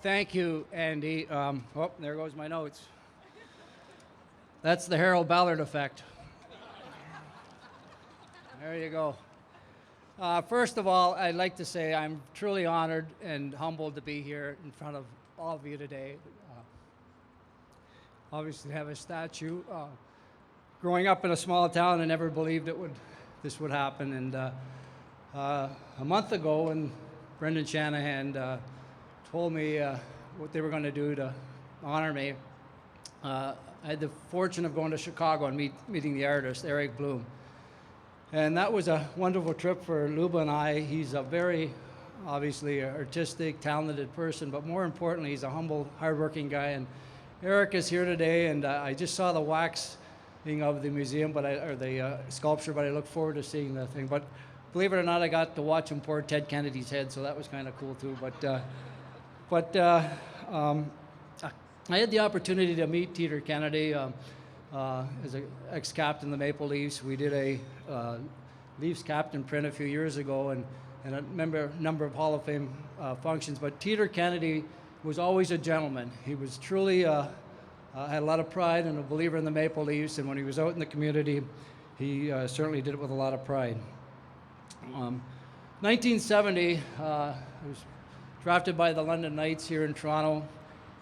Thank you, Andy. Oh, there goes my notes. That's the Harold Ballard effect. There you go. First of all, I'd like to say I'm truly honored and humbled to be here in front of all of you today. Obviously, to have a statue. Growing up in a small town, I never believed this would happen. And a month ago, when Brendan Shanahan told me what they were going to do to honor me, I had the fortune of going to Chicago and meeting the artist, Eric Bloom. And that was a wonderful trip for Luba and I. He's a very, obviously, artistic, talented person, but more importantly, he's a humble, hardworking guy. And Eric is here today, and I just saw the waxing of the museum, or the sculpture, but I look forward to seeing the thing. But believe it or not, I got to watch him pour Ted Kennedy's head, so that was kind of cool too. But I had the opportunity to meet Teeter Kennedy as an ex-captain of the Maple Leafs. We did a Leafs captain print a few years ago, and a number of Hall of Fame functions. But Teeter Kennedy was always a gentleman. He was truly had a lot of pride and a believer in the Maple Leafs. And when he was out in the community, he certainly did it with a lot of pride. 1970, I was drafted by the London Knights here in Toronto.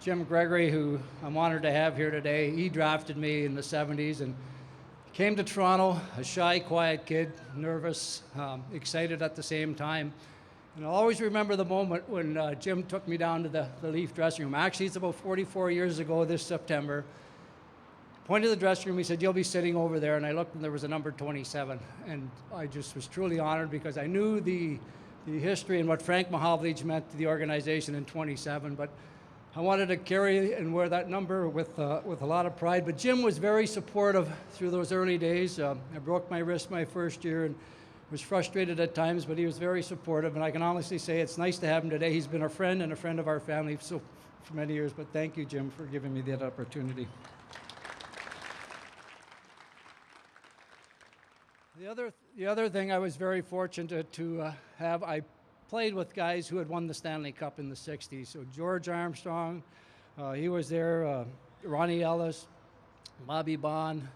Jim Gregory, who I'm honored to have here today, he drafted me in the 70s and came to Toronto, a shy, quiet kid, nervous, excited at the same time. And I'll always remember the moment when Jim took me down to the Leaf dressing room. Actually, it's about 44 years ago this September. Pointed to the dressing room, he said, "You'll be sitting over there." And I looked and there was a number 27. And I just was truly honored because I knew the history and what Frank Mahovlich meant to the organization in 27. But I wanted to carry and wear that number with a lot of pride. But Jim was very supportive through those early days. I broke my wrist my first year and was frustrated at times, but he was very supportive. And I can honestly say it's nice to have him today. He's been a friend and a friend of our family for many years. But thank you, Jim, for giving me that opportunity. The other thing I was very fortunate to have, I played with guys who had won the Stanley Cup in the 60s. So George Armstrong, he was there, Ronnie Ellis, Bobby Bond,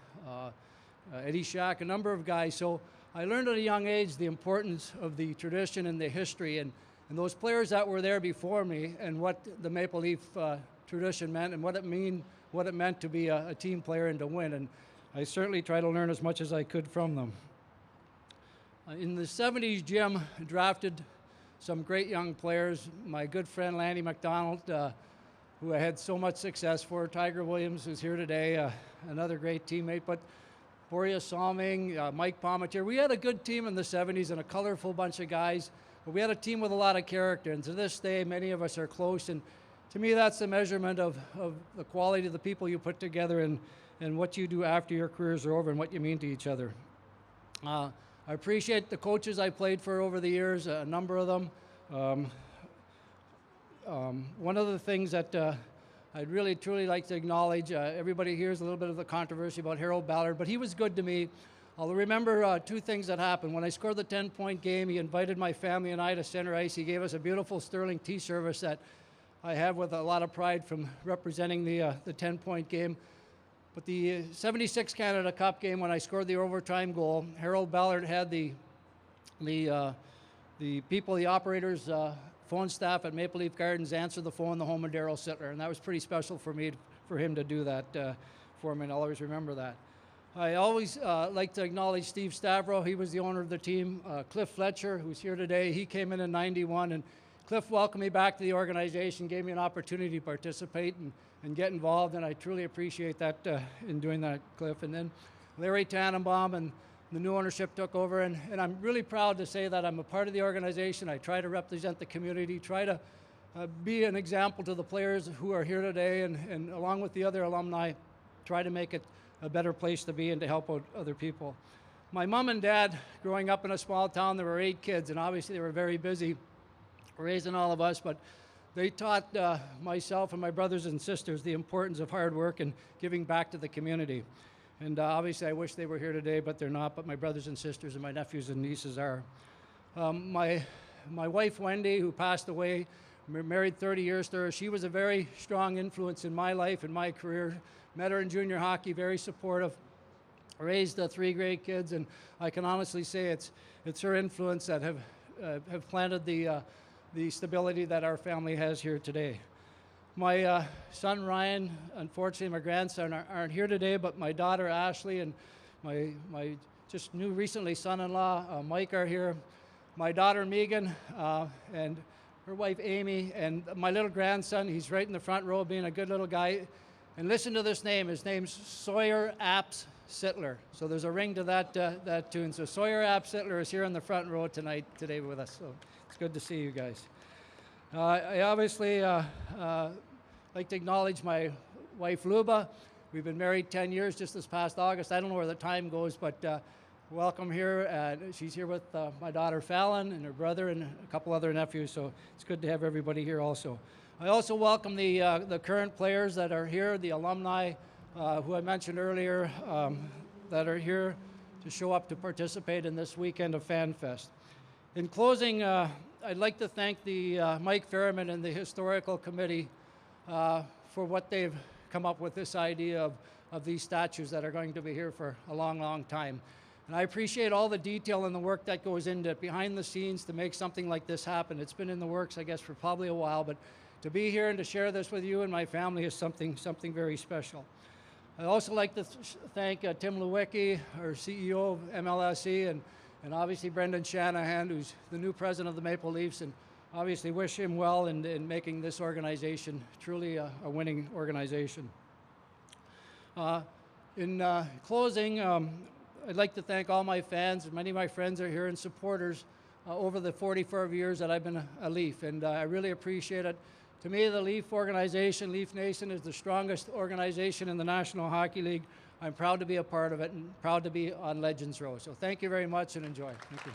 Eddie Shack, a number of guys. So I learned at a young age the importance of the tradition and the history and those players that were there before me and what the Maple Leaf tradition meant and what it meant to be a team player and to win. And I certainly try to learn as much as I could from them. In the 70s, Jim drafted some great young players. My good friend Lanny McDonald, who I had so much success for. Tiger Williams, who's here today, another great teammate. But Boria Salming, Mike Palmetier. We had a good team in the 70s and a colorful bunch of guys. But we had a team with a lot of character. And to this day, many of us are close. And to me, that's the measurement of the quality of the people you put together and what you do after your careers are over and what you mean to each other. I appreciate the coaches I played for over the years, a number of them. One of the things that I'd really, truly like to acknowledge, everybody hears a little bit of the controversy about Harold Ballard, but he was good to me. I'll remember two things that happened. When I scored the 10-point game, he invited my family and I to center ice. He gave us a beautiful Sterling tea service that I have with a lot of pride from representing the 10-point game. But the 76 Canada Cup game, when I scored the overtime goal, Harold Ballard had the people, the operators, phone staff at Maple Leaf Gardens answer the phone, the home of Darryl Sittler, and that was pretty special for me, for him to do that for me, and I'll always remember that. I always like to acknowledge Steve Stavro. He was the owner of the team. Cliff Fletcher, who's here today, he came in 91, and Cliff welcomed me back to the organization, gave me an opportunity to participate and get involved, and I truly appreciate that in doing that, Cliff. And then Larry Tannenbaum and the new ownership took over, and I'm really proud to say that I'm a part of the organization. I try to represent the community, try to be an example to the players who are here today, and along with the other alumni, try to make it a better place to be and to help out other people. My mom and dad, growing up in a small town, there were 8 kids, and obviously they were very busy raising all of us, but they taught myself and my brothers and sisters the importance of hard work and giving back to the community. And obviously I wish they were here today, but they're not, but my brothers and sisters and my nephews and nieces are. My wife, Wendy, who passed away, married 30 years to her. She was a very strong influence in my life and my career. Met her in junior hockey, very supportive. Raised 3 great kids, and I can honestly say it's her influence that have planted the stability that our family has here today. My son Ryan, unfortunately my grandson aren't here today, but my daughter Ashley and my just new recently son-in-law Mike are here. My daughter Megan and her wife Amy, and my little grandson, he's right in the front row being a good little guy. And listen to this name, his name's Sawyer Apps Sittler. So there's a ring to that tune. So Sawyer Apps Sittler is here in the front row today with us. So it's good to see you guys. I obviously like to acknowledge my wife Luba. We've been married 10 years just this past August. I don't know where the time goes, but welcome here. She's here with my daughter Fallon and her brother and a couple other nephews, so it's good to have everybody here also. I also welcome the current players that are here, the alumni who I mentioned earlier that are here to show up to participate in this weekend of FanFest. In closing, I'd like to thank the Mike Ferriman and the Historical Committee for what they've come up with, this idea of these statues that are going to be here for a long, long time. And I appreciate all the detail and the work that goes into it behind the scenes to make something like this happen. It's been in the works, I guess, for probably a while, but to be here and to share this with you and my family is something very special. I'd also like to thank Tim Lewicki, our CEO of MLSE, and obviously Brendan Shanahan, who's the new president of the Maple Leafs, and obviously wish him well in making this organization truly a winning organization. In closing, I'd like to thank all my fans, and many of my friends are here, and supporters over the 44 years that I've been a Leaf, and I really appreciate it. To me, the Leaf organization, Leaf Nation, is the strongest organization in the National Hockey League. I'm proud to be a part of it and proud to be on Legends Row. So thank you very much and enjoy. Thank you.